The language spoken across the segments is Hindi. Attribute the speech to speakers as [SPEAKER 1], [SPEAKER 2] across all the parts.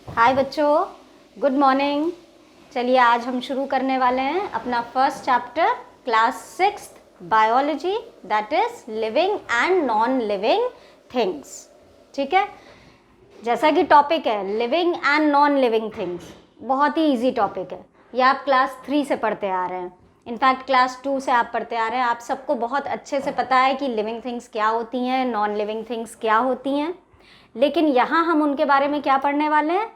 [SPEAKER 1] हाय बच्चों, गुड मॉर्निंग। चलिए आज हम शुरू करने वाले हैं अपना first chapter class 6th biology, that is living and non living things. ठीक है, जैसा कि टॉपिक है living and non living things, बहुत ही इजी टॉपिक है। ये आप क्लास 3 से पढ़ते आ रहे हैं, इनफैक्ट क्लास 2 से आप पढ़ते आ रहे हैं। आप सबको बहुत अच्छे से पता है कि लिविंग थिंग्स क्या होती हैं, नॉन लिविंग थिंग्स क्या होती हैं। लेकिन यहाँ हम उनके बारे में क्या पढ़ने वाले हैं?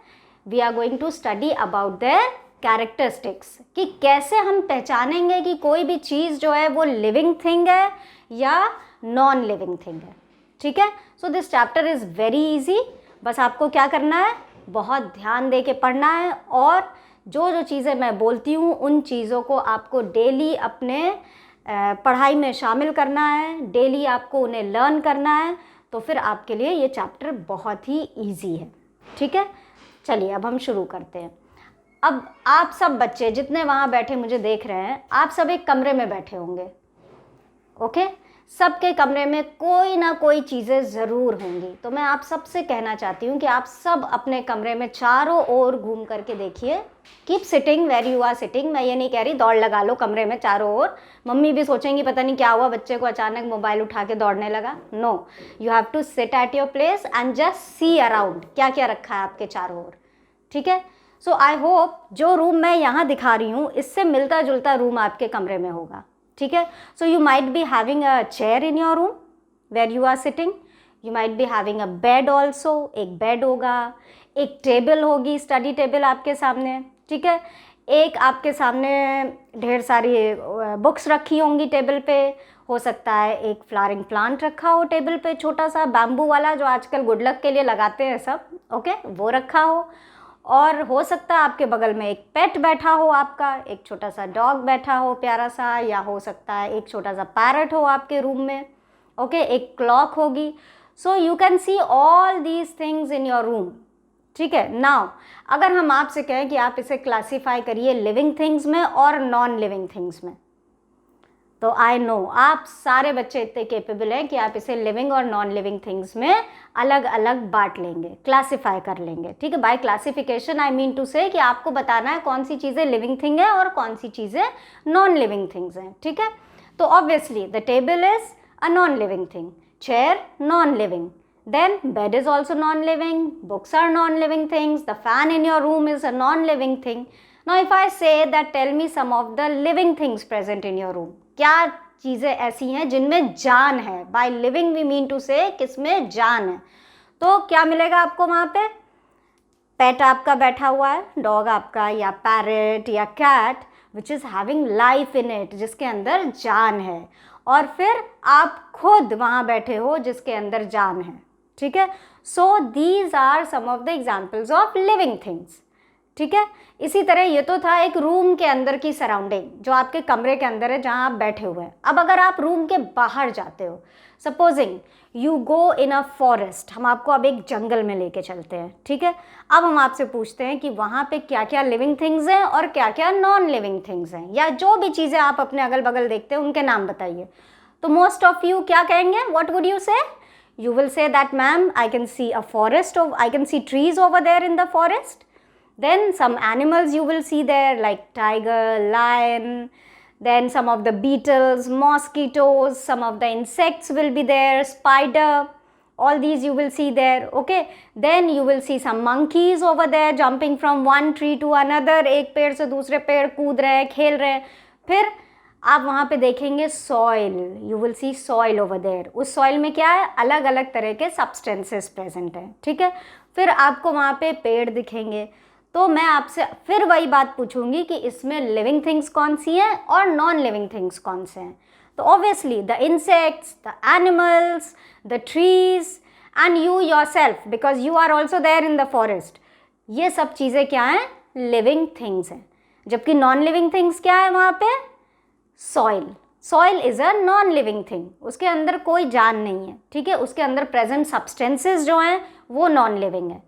[SPEAKER 1] We are going to study about their characteristics, कि कैसे हम पहचानेंगे कि कोई भी चीज़ जो है वो लिविंग थिंग है या नॉन लिविंग थिंग है। ठीक है, so this chapter is very easy. बस आपको क्या करना है, बहुत ध्यान दे के पढ़ना है, और जो जो चीज़ें मैं बोलती हूँ उन चीज़ों को आपको डेली अपने पढ़ाई में शामिल करना है, डेली आपको उन्हें लर्न करना है। तो फिर आपके लिए ये चैप्टर बहुत ही इजी है। ठीक है, चलिए अब हम शुरू करते हैं। अब आप सब बच्चे जितने वहाँ बैठे मुझे देख रहे हैं, आप सब एक कमरे में बैठे होंगे। ओके, सबके कमरे में कोई ना कोई चीज़ें ज़रूर होंगी। तो मैं आप सबसे कहना चाहती हूँ कि आप सब अपने कमरे में चारों ओर घूम करके देखिए। Keep sitting where you are sitting. मैं ये नहीं कह रही दौड़ लगा लो कमरे में चारों ओर, मम्मी भी सोचेंगी पता नहीं क्या हुआ, बच्चे को अचानक मोबाइल उठा के दौड़ने लगा। No, you have to sit at your place and just see around क्या क्या रखा है आपके चारों ओर। ठीक है, सो आई होप जो रूम मैं यहाँ दिखा रही हूँ इससे मिलता जुलता रूम आपके कमरे में होगा। ठीक है, so you might be having a chair in your room where you are sitting, you might be having a bed also, एक बेड होगा, एक टेबल होगी, स्टडी टेबल आपके सामने। ठीक है, एक आपके सामने ढेर सारी बुक्स रखी होंगी टेबल पे, हो सकता है एक फ्लावरिंग प्लांट रखा हो टेबल पे, छोटा सा बैम्बू वाला जो आजकल गुड लक के लिए लगाते हैं सब, ओके, वो रखा हो। और हो सकता है आपके बगल में एक पेट बैठा हो आपका, एक छोटा सा डॉग बैठा हो प्यारा सा, या हो सकता है एक छोटा सा पैरट हो आपके रूम में। ओके, एक क्लॉक होगी। So you can see all these things in your room. ठीक है, नाउ अगर हम आपसे कहें कि आप इसे क्लासीफाई करिए लिविंग थिंग्स में और नॉन लिविंग थिंग्स में, तो आई नो आप सारे बच्चे इतने केपेबल हैं कि आप इसे लिविंग और नॉन लिविंग थिंग्स में अलग अलग बांट लेंगे, क्लासीफाई कर लेंगे। ठीक है, by classification I mean to say कि आपको बताना है कौन सी चीज़ें लिविंग थिंग है और कौन सी चीज़ें नॉन लिविंग थिंग्स हैं। ठीक है, तो obviously the table is a non living thing, chair non-living, then bed is also non-living, books are non-living things, the fan in your room is a non-living thing. Now if I say that, tell me some of the living things present in your room. क्या चीज़ें ऐसी हैं जिनमें जान है? by living we mean to say किसमें जान है। तो क्या मिलेगा आपको वहाँ पे? पेट आपका बैठा हुआ है, डॉग आपका, या पैरेट या cat which is having life in it, जिसके अंदर जान है। और फिर आप खुद वहाँ बैठे हो जिसके अंदर जान है। ठीक है, so these are some of the examples of living things. ठीक है, इसी तरह ये तो था एक रूम के अंदर की सराउंडिंग जो आपके कमरे के अंदर है जहाँ आप बैठे हुए हैं। अब अगर आप रूम के बाहर जाते हो, supposing you go in a forest, हम आपको अब एक जंगल में लेके चलते हैं। ठीक है, अब हम आपसे पूछते हैं कि वहाँ पे क्या क्या लिविंग थिंग्स हैं और क्या क्या नॉन लिविंग थिंग्स हैं, या जो भी चीज़ें आप अपने अगल बगल देखते हैं उनके नाम बताइए। तो मोस्ट ऑफ यू क्या कहेंगे? व्हाट वुड यू से? You will say that, ma'am, I can see a forest, I can see trees over there in the forest. Then some animals you will see there like tiger, lion, then some of the beetles, mosquitoes, some of the insects will be there, spider, all these you will see there. Okay, then you will see some monkeys over there jumping from one tree to another, एक पेड़ से दूसरे पेड़ कूद रहे हैं, खेल रहे हैं। फिर आप वहाँ पे देखेंगे soil, you will see soil over there. उस सॉइल में क्या है? अलग अलग तरह के सब्सटेंसेस प्रेजेंट हैं। ठीक है, फिर आपको वहाँ पे पेड़ दिखेंगे। तो मैं आपसे फिर वही बात पूछूंगी कि इसमें लिविंग थिंग्स कौन सी हैं और नॉन लिविंग थिंग्स कौन से हैं। तो obviously the insects, the animals, the trees and you yourself, because you are also there in the forest, ये सब चीज़ें क्या हैं? लिविंग थिंग्स हैं। जबकि नॉन लिविंग थिंग्स क्या है वहाँ पे? Soil. Soil is a non living thing, उसके अंदर कोई जान नहीं है। ठीक है, उसके अंदर प्रेजेंट सब्सटेंसेस जो हैं वो नॉन लिविंग है।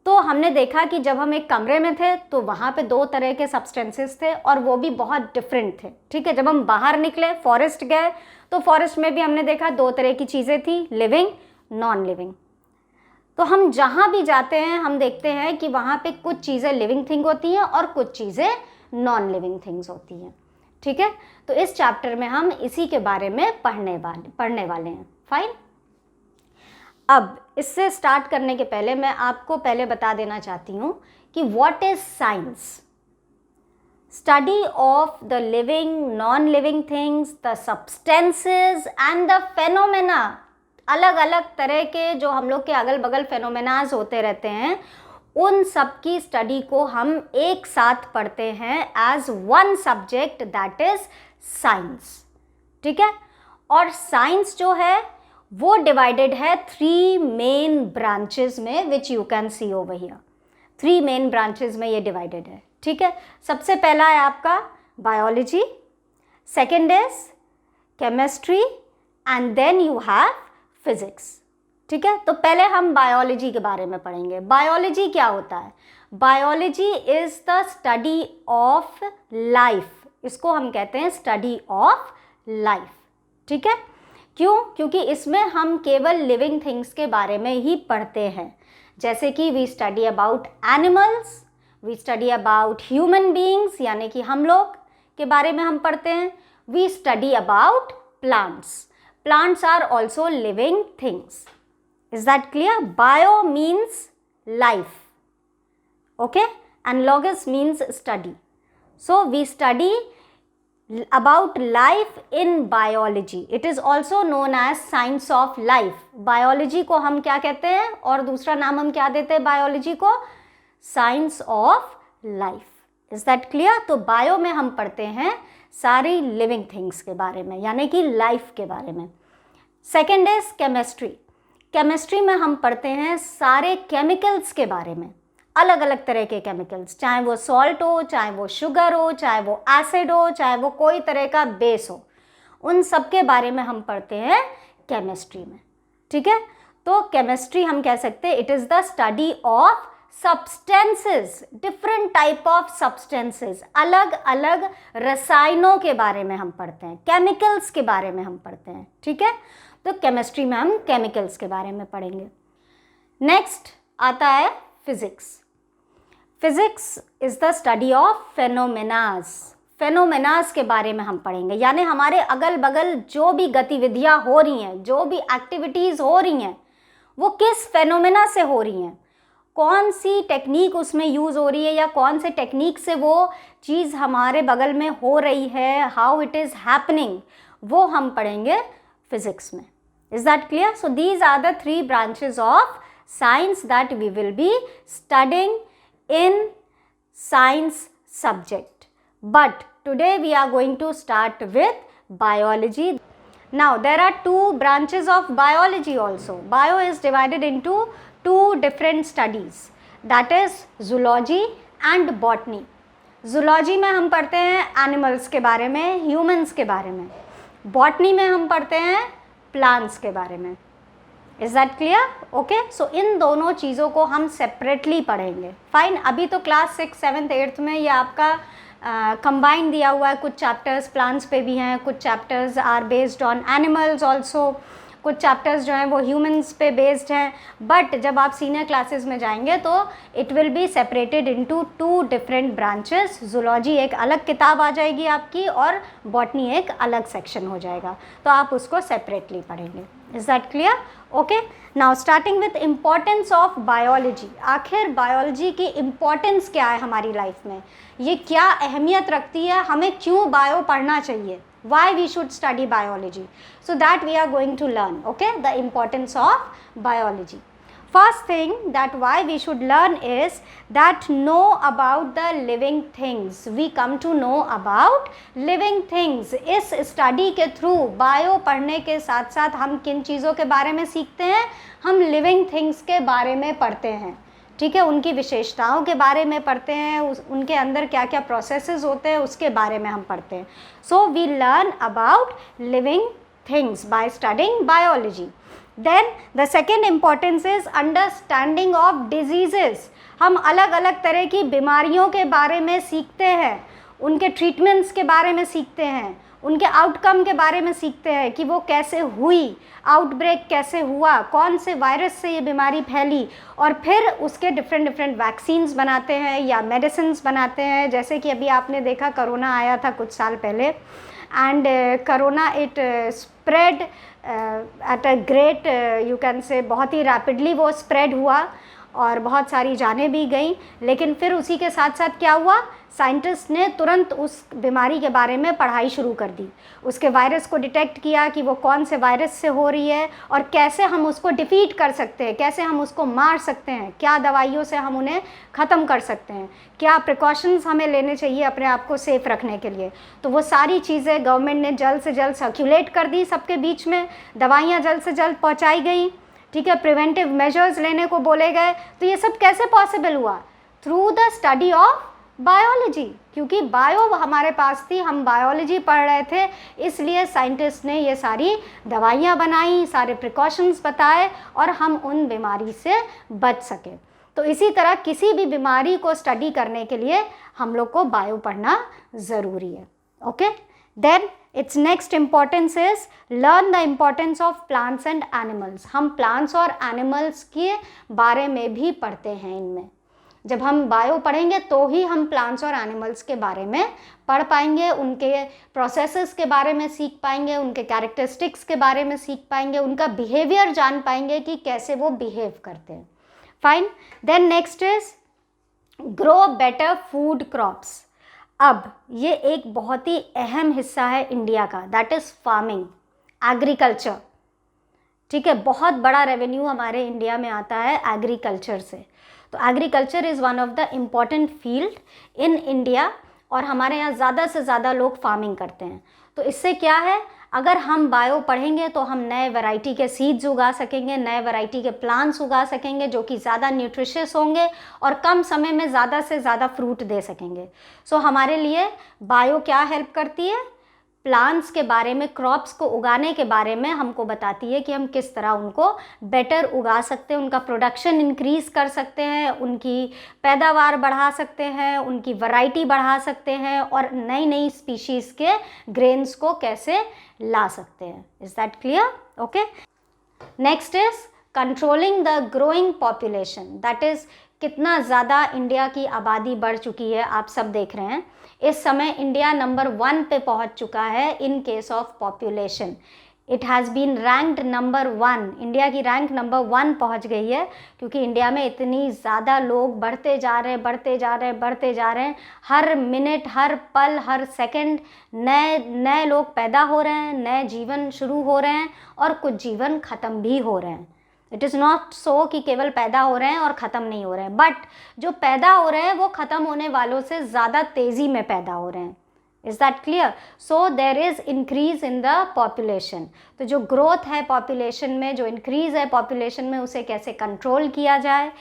[SPEAKER 1] तो हमने देखा कि जब हम एक कमरे में थे तो वहाँ पे दो तरह के सब्सटेंसेस थे और वो भी बहुत डिफरेंट थे। ठीक है, जब हम बाहर निकले, फॉरेस्ट गए, तो फॉरेस्ट में भी हमने देखा दो तरह की चीज़ें थी, लिविंग, नॉन लिविंग। तो हम जहाँ भी जाते हैं हम देखते हैं कि वहाँ पे कुछ चीज़ें लिविंग थिंग होती हैं और कुछ चीज़ें नॉन लिविंग थिंग्स होती हैं, ठीक है। तो इस चैप्टर में हम इसी के बारे में पढ़ने वाले हैं। फाइन। अब इससे स्टार्ट करने के पहले मैं आपको पहले बता देना चाहती हूँ कि what is science. Study of the living, non living things, the substances and the phenomena. अलग अलग तरह के जो हम लोग के अगल बगल फेनोमेनाज होते रहते हैं, उन सब की स्टडी को हम एक साथ पढ़ते हैं as one subject, that is science, ठीक है। और साइंस जो है वो डिवाइडेड है 3 मेन ब्रांचेस में, which you can see over here. 3 main branches में ये डिवाइडेड है, ठीक है। सबसे पहला है आपका biology, second is chemistry and then you have physics, ठीक है। तो पहले हम बायोलॉजी के बारे में पढ़ेंगे। बायोलॉजी क्या होता है? Biology is the study of life. इसको हम कहते हैं स्टडी ऑफ लाइफ, ठीक है। क्यों? क्योंकि इसमें हम केवल लिविंग थिंग्स के बारे में ही पढ़ते हैं, जैसे कि we study about animals, we study about human beings, यानी कि हम लोग के बारे में हम पढ़ते हैं। We study about plants, plants are also living things. Is that clear? Bio means life, okay, and logos means study. So we study about life in biology. It is also known as science of life. Biology को हम क्या कहते हैं और दूसरा नाम हम क्या देते हैं बायोलॉजी को? Science of life. Is that clear? तो बायो में हम पढ़ते हैं सारी लिविंग थिंग्स के बारे में, यानी कि लाइफ के बारे में। Second is chemistry. केमिस्ट्री में हम पढ़ते हैं सारे केमिकल्स के बारे में, अलग अलग तरह के केमिकल्स, चाहे वो सॉल्ट हो, चाहे वो शुगर हो, चाहे वो एसिड हो, चाहे वो कोई तरह का बेस हो, उन सब के बारे में हम पढ़ते हैं केमिस्ट्री में, ठीक है। तो केमिस्ट्री हम कह सकते हैं it is the study of substances, different type of substances, अलग अलग रसायनों के बारे में हम पढ़ते हैं, केमिकल्स के बारे में हम पढ़ते हैं, ठीक है। तो केमिस्ट्री में हम केमिकल्स के बारे में पढ़ेंगे। नेक्स्ट आता है physics. Physics is the study of phenomenas. Phenomenas के बारे में हम पढ़ेंगे, यानी हमारे अगल बगल जो भी गतिविधियाँ हो रही हैं, जो भी एक्टिविटीज़ हो रही हैं, वो किस फेनोमेना से हो रही हैं, कौन सी टेक्निक उसमें यूज़ हो रही है, या कौन से टेक्निक से वो चीज़ हमारे बगल में हो रही है, हाउ इट इज़ हैपनिंग, वो हम पढ़ेंगे फिजिक्स में। Is that clear? So these are the 3 branches of science that we will be studying in science subject, but today we are going to start with biology. Now there are 2 branches of biology also. Bio is divided into 2 different studies, that is zoology and botany. zoology में हम पढ़ते हैं animals के बारे में, humans के बारे में। botany में हम पढ़ते हैं plants के बारे में। Is that clear? ओके, सो इन दोनों चीज़ों को हम सेपरेटली पढ़ेंगे। फाइन। अभी तो क्लास 6, 7, 8 में ये आपका कंबाइन दिया हुआ है, कुछ चैप्टर्स प्लांट्स पे भी हैं, कुछ chapters are based on animals also, कुछ चैप्टर्स जो हैं वो ह्यूमंस पे बेस्ड हैं। बट जब आप सीनियर क्लासेस में जाएंगे तो it will be separated into 2 different branches. Zoology एक अलग किताब आ जाएगी आपकी और बॉटनी एक अलग सेक्शन हो जाएगा, तो आप उसको सेपरेटली पढ़ेंगे। Is that clear? Okay, now starting with importance of biology. आखिर बायोलॉजी की इम्पॉर्टेंस क्या है हमारी लाइफ में, ये क्या अहमियत रखती है, हमें क्यों बायो पढ़ना चाहिए, why we should study biology. So that we are going to learn, okay, the importance of biology. First thing that why we should learn is that know about the living things. We come to know about living things. इस study के through bio पढ़ने के साथ साथ हम किन चीज़ों के बारे में सीखते हैं, हम living things के बारे में पढ़ते हैं, ठीक है, उनकी विशेषताओं के बारे में पढ़ते हैं, उनके अंदर क्या क्या प्रोसेसेस होते हैं उसके बारे में हम पढ़ते हैं। So we learn about living things by studying biology. Then the second importance is understanding of diseases. हम अलग अलग तरह की बीमारियों के बारे में सीखते हैं, उनके ट्रीटमेंट्स के बारे में सीखते हैं, उनके आउटकम के बारे में सीखते हैं कि वो कैसे हुई, आउटब्रेक कैसे हुआ, कौन से वायरस से ये बीमारी फैली, और फिर उसके डिफरेंट वैक्सीन्स बनाते हैं या मेडिसिन्स बनाते हैं। जैसे कि अभी आपने देखा कोरोना आया था कुछ साल पहले, and corona it spread at a great, you can say, बहुत ही रैपिडली वो स्प्रेड हुआ और बहुत सारी जानें भी गई। लेकिन फिर उसी के साथ साथ क्या हुआ, साइंटिस्ट ने तुरंत उस बीमारी के बारे में पढ़ाई शुरू कर दी, उसके वायरस को डिटेक्ट किया कि वो कौन से वायरस से हो रही है और कैसे हम उसको डिफीट कर सकते हैं, कैसे हम उसको मार सकते हैं, क्या दवाइयों से हम उन्हें ख़त्म कर सकते हैं, क्या प्रिकॉशंस हमें लेने चाहिए अपने आप को सेफ़ रखने के लिए। तो वो सारी चीज़ें गवर्नमेंट ने जल्द से जल्द सर्कुलेट कर दी सबके बीच में, दवाइयाँ जल्द से जल्द पहुँचाई गई, ठीक है, प्रिवेंटिव मेजर्स लेने को बोले गए। तो ये सब कैसे पॉसिबल हुआ? Through the study of biology, क्योंकि बायो हमारे पास थी, हम बायोलॉजी पढ़ रहे थे, इसलिए साइंटिस्ट ने ये सारी दवाइयाँ बनाई, सारे प्रिकॉशंस बताए और हम उन बीमारी से बच सके। तो इसी तरह किसी भी बीमारी को स्टडी करने के लिए हम लोग को बायो पढ़ना ज़रूरी है। Okay, then it's next importance is learn the importance of plants and animals. हम प्लांट्स और एनिमल्स के बारे में भी पढ़ते हैं इनमें। जब हम बायो पढ़ेंगे तो ही हम प्लांट्स और एनिमल्स के बारे में पढ़ पाएंगे, उनके प्रोसेसेस के बारे में सीख पाएंगे, उनके कैरेक्टरिस्टिक्स के बारे में सीख पाएंगे, उनका बिहेवियर जान पाएंगे कि कैसे वो बिहेव करते हैं। Fine, then next is grow better food crops. अब ये एक बहुत ही अहम हिस्सा है इंडिया का, दैट इज़ फार्मिंग, एग्रीकल्चर। ठीक है, बहुत बड़ा रेवेन्यू हमारे इंडिया में आता है एग्रीकल्चर से। तो agriculture is one of the important field in India और हमारे यहाँ ज़्यादा से ज़्यादा लोग फार्मिंग करते हैं। तो इससे क्या है, अगर हम बायो पढ़ेंगे तो हम नए वैरायटी के सीड्स उगा सकेंगे, नए वैरायटी के प्लांट्स उगा सकेंगे जो कि ज़्यादा न्यूट्रिशियस होंगे और कम समय में ज़्यादा से ज़्यादा फ्रूट दे सकेंगे। सो हमारे लिए बायो क्या हेल्प करती है, प्लांट्स के बारे में, क्रॉप्स को उगाने के बारे में हमको बताती है कि हम किस तरह उनको बेटर उगा सकते हैं, उनका प्रोडक्शन इंक्रीज़ कर सकते हैं, उनकी पैदावार बढ़ा सकते हैं, उनकी वैरायटी बढ़ा सकते हैं और नई नई स्पीशीज़ के ग्रेन्स को कैसे ला सकते हैं। Is that clear? Okay, next is controlling the growing population, that is कितना ज़्यादा इंडिया की आबादी बढ़ चुकी है, आप सब देख रहे हैं। इस समय इंडिया नंबर 1 पे पहुंच चुका है in case of population. It has been ranked number 1, India की रैंक नंबर 1 पहुंच गई है, क्योंकि इंडिया में इतनी ज़्यादा लोग बढ़ते जा रहे हैं। हर मिनट, हर पल, हर सेकंड नए लोग पैदा हो रहे हैं, नए जीवन शुरू हो रहे हैं और कुछ जीवन ख़त्म भी हो रहे हैं। इट इज़ नॉट सो कि केवल पैदा हो रहे हैं और ख़त्म नहीं हो रहे हैं, बट जो पैदा हो रहे हैं वो ख़त्म होने वालों से ज़्यादा तेज़ी में पैदा हो रहे हैं। Is that clear? So there is increase in the population. तो जो ग्रोथ है पॉपुलेशन में, जो इंक्रीज़ है पॉपुलेशन में, उसे कैसे कंट्रोल किया जाए,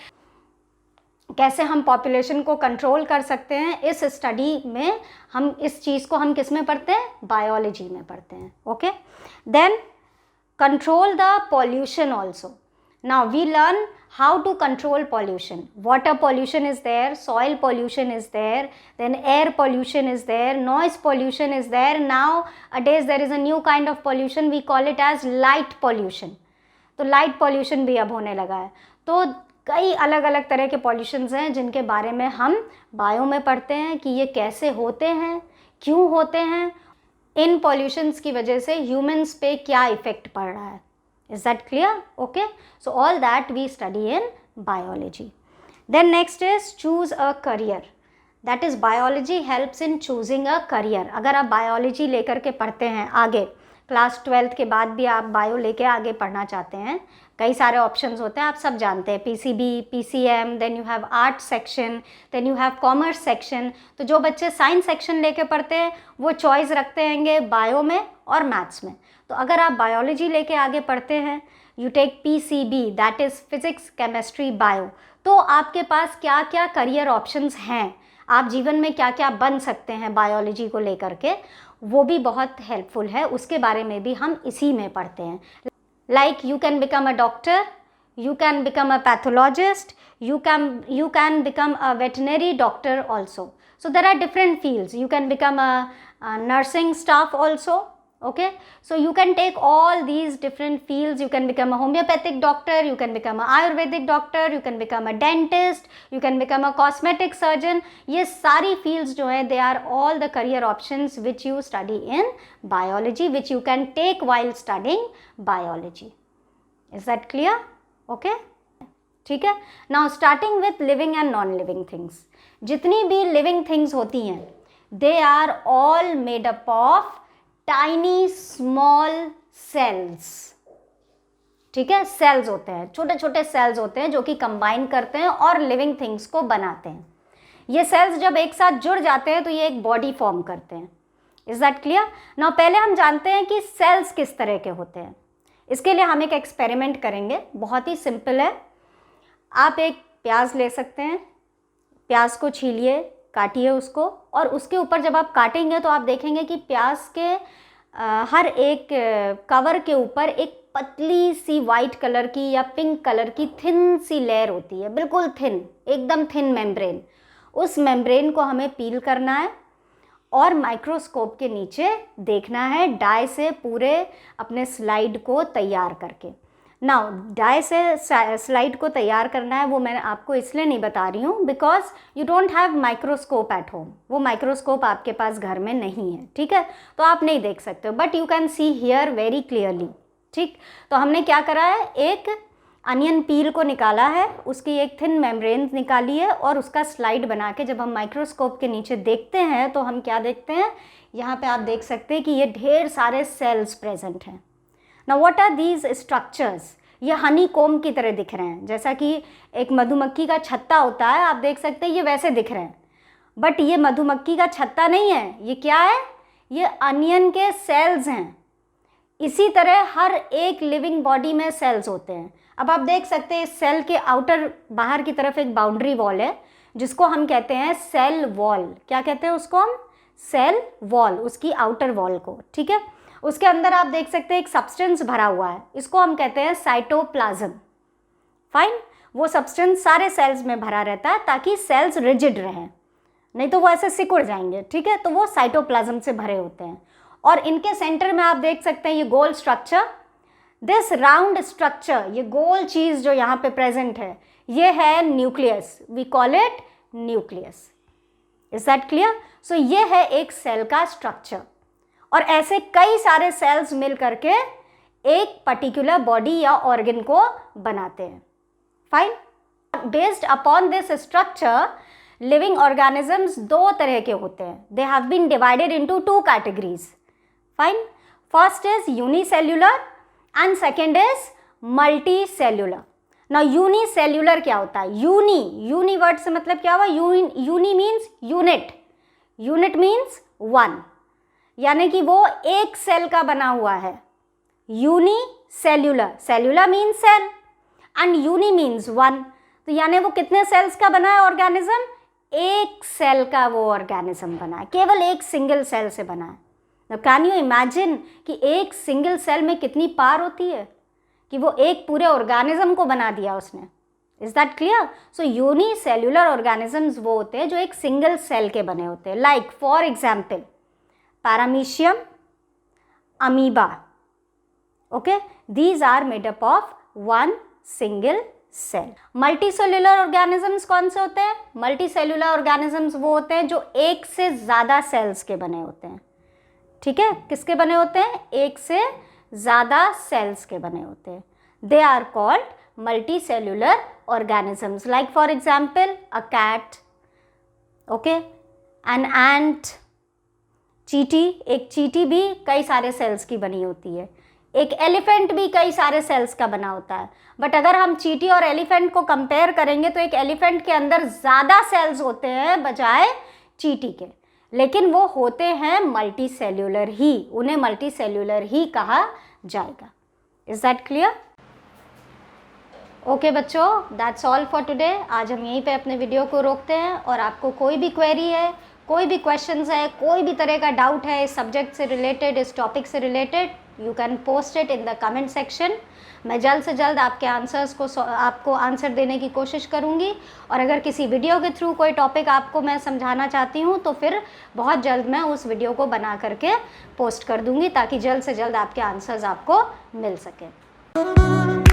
[SPEAKER 1] कैसे हम पॉपुलेशन को कंट्रोल कर सकते हैं, इस स्टडी में हम इस चीज़ को हम किस में पढ़ते हैं, बायोलॉजी में पढ़ते हैं। Okay, then control the pollution also. Now we learn how to control pollution. Water pollution is there, soil pollution is there, then air pollution is there, noise pollution is there. Nowadays there is a new kind of pollution, we call it as light pollution. तो light pollution भी अब होने लगा है। तो कई अलग अलग तरह के pollutions हैं जिनके बारे में हम बायो में पढ़ते हैं कि ये कैसे होते हैं, क्यों होते हैं, इन pollutions की वजह से humans पे क्या इफ़ेक्ट पड़ रहा है। Is that clear? Okay, so all that we study in biology. Then next is choose a career. That is biology helps in choosing a career. अगर आप biology लेकर के पढ़ते हैं आगे, क्लास 12th के बाद भी आप बायो लेके आगे पढ़ना चाहते हैं, कई सारे ऑप्शंस होते हैं, आप सब जानते हैं, PCB, PCM, then you have art section, then you have commerce section. तो जो बच्चे साइंस सेक्शन लेके पढ़ते हैं वो चॉइस रखते हैंगे बायो में और मैथ्स में। तो अगर आप बायोलॉजी लेके आगे पढ़ते हैं, you take PCB, that is physics, chemistry, bio, तो आपके पास क्या क्या करियर ऑप्शंस हैं, आप जीवन में क्या क्या बन सकते हैं बायोलॉजी को लेकर के, वो भी बहुत हेल्पफुल है। उसके बारे में भी हम इसी में पढ़ते हैं। Like you can become a doctor, you can become a pathologist, you can become a veterinary doctor also. So there are different fields. You can become a nursing staff also. Okay, so you can take all these different fields. You can become a homeopathic doctor, you can become a Ayurvedic doctor, you can become a dentist, you can become a cosmetic surgeon. ये सारी fields जो हैं, they are all the career options which you study in biology, which you can take while studying biology. Is that clear? Okay, ठीक है. Now starting with living and non-living things. जितनी भी living things होती हैं, they are all made up of tiny small cells. ठीक है, सेल्स होते हैं, छोटे छोटे सेल्स होते हैं जो कि कंबाइन करते हैं और लिविंग थिंग्स को बनाते हैं. ये सेल्स जब एक साथ जुड़ जाते हैं तो ये एक बॉडी फॉर्म करते हैं. Is that clear? नाउ पहले हम जानते हैं कि सेल्स किस तरह के होते हैं. इसके लिए हम एक एक्सपेरिमेंट करेंगे, बहुत ही सिंपल है. आप एक प्याज ले सकते हैं, प्याज को छीलिए, काटिए उसको, और उसके ऊपर जब आप काटेंगे तो आप देखेंगे कि प्याज के हर एक कवर के ऊपर एक पतली सी वाइट कलर की या पिंक कलर की थिन सी लेयर होती है, बिल्कुल थिन, एकदम थिन मेम्ब्रेन. उस मेम्ब्रेन को हमें पील करना है और माइक्रोस्कोप के नीचे देखना है डाई से पूरे अपने स्लाइड को तैयार करके. नाउ डाई से स्लाइड को तैयार करना है, वो मैं आपको इसलिए नहीं बता रही हूँ because you don't have microscope at home. वो माइक्रोस्कोप आपके पास घर में नहीं है, ठीक है, तो आप नहीं देख सकते हो, but you can see here very clearly. ठीक, तो हमने क्या करा है, एक अनियन पील को निकाला है, उसकी एक थिन मेम्ब्रेन निकाली है और उसका स्लाइड बना के जब हम माइक्रोस्कोप के नीचे देखते हैं तो हम क्या देखते हैं, यहाँ पे आप देख सकते हैं कि ये ढेर सारे सेल्स प्रेजेंट हैं. Now what are these structures? ये हनी कोम की तरह दिख रहे हैं, जैसा कि एक मधुमक्खी का छत्ता होता है, आप देख सकते हैं ये वैसे दिख रहे हैं, बट ये मधुमक्खी का छत्ता नहीं है. ये क्या है, ये अनियन के सेल्स हैं. इसी तरह हर एक लिविंग बॉडी में सेल्स होते हैं. अब आप देख सकते हैं इस सेल के आउटर बाहर की तरफ एक बाउंड्री वॉल है जिसको हम कहते हैं सेल वॉल. क्या कहते हैं उसको हम? सेल वॉल, उसकी आउटर वॉल को. ठीक है, उसके अंदर आप देख सकते हैं एक सब्सटेंस भरा हुआ है, इसको हम कहते हैं साइटोप्लाज्म. फाइन, वो सब्सटेंस सारे सेल्स में भरा रहता है ताकि सेल्स रिजिड रहें, नहीं तो वो ऐसे सिकुड़ जाएंगे. ठीक है, तो वो साइटोप्लाज्म से भरे होते हैं. और इनके सेंटर में आप देख सकते हैं ये गोल स्ट्रक्चर, दिस राउंड स्ट्रक्चर, ये गोल चीज़ जो यहाँ पे प्रेजेंट है, ये है nucleus. We call it nucleus. Is that clear? So ये है एक सेल का स्ट्रक्चर, और ऐसे कई सारे सेल्स मिल करके एक पर्टिकुलर बॉडी या ऑर्गन को बनाते हैं. Fine, based upon this structure living organisms दो तरह के होते हैं. They have been divided into two categories. Fine, first is unicellular and second is multicellular. Now unicellular क्या होता है? यूनी वर्ड से मतलब क्या हुआ? Uni means unit, unit means one, यानी कि वो एक सेल का बना हुआ है. Unicellular, cellular means cell and uni means one, तो यानी वो कितने सेल्स का बना है ऑर्गेनिज्म? एक सेल का वो ऑर्गेनिज्म बना है, केवल एक सिंगल सेल से बना है. नाउ कैन यू इमेजिन कि एक सिंगल सेल में कितनी पावर होती है कि वो एक पूरे ऑर्गेनिज्म को बना दिया उसने. Is that clear? So unicellular organisms वो होते हैं जो एक सिंगल सेल के बने होते हैं. Like for example paramecium, amoeba. Okay, these are made up of one single cell. Multicellular organisms कौन से होते हैं? मल्टीसेल्युलर ऑर्गेनिजम्स वो होते हैं जो एक से ज़्यादा सेल्स के बने होते हैं. ठीक है, किसके बने होते हैं? एक से ज़्यादा सेल्स के बने होते हैं. They are called multicellular organisms. Like for example a cat, okay, an ant, चींटी. एक चींटी भी कई सारे सेल्स की बनी होती है. एक एलिफेंट भी कई सारे सेल्स का बना होता है. बट अगर हम चींटी और एलिफेंट को कंपेयर करेंगे तो एक एलिफेंट के अंदर ज़्यादा सेल्स होते हैं बजाय चींटी के, लेकिन वो होते हैं मल्टीसेल्युलर ही, उन्हें मल्टीसेल्युलर ही कहा जाएगा. Is that clear? ओके बच्चों, दैट्स ऑल फॉर टुडे. आज हम यहीं पे अपने वीडियो को रोकते हैं, और आपको कोई भी क्वेरी है, कोई भी क्वेश्चंस है, कोई भी तरह का डाउट है इस सब्जेक्ट से रिलेटेड, इस टॉपिक से related, you can post it in the comment section. मैं जल्द से जल्द आपके आंसर्स को आपको आंसर देने की कोशिश करूँगी। और अगर किसी वीडियो के थ्रू कोई टॉपिक आपको मैं समझाना चाहती हूँ तो फिर बहुत जल्द मैं उस वीडियो को बना करके पोस्ट कर दूँगी, ताकि जल्द से जल्द आपके आंसर्स आपको मिल सकें।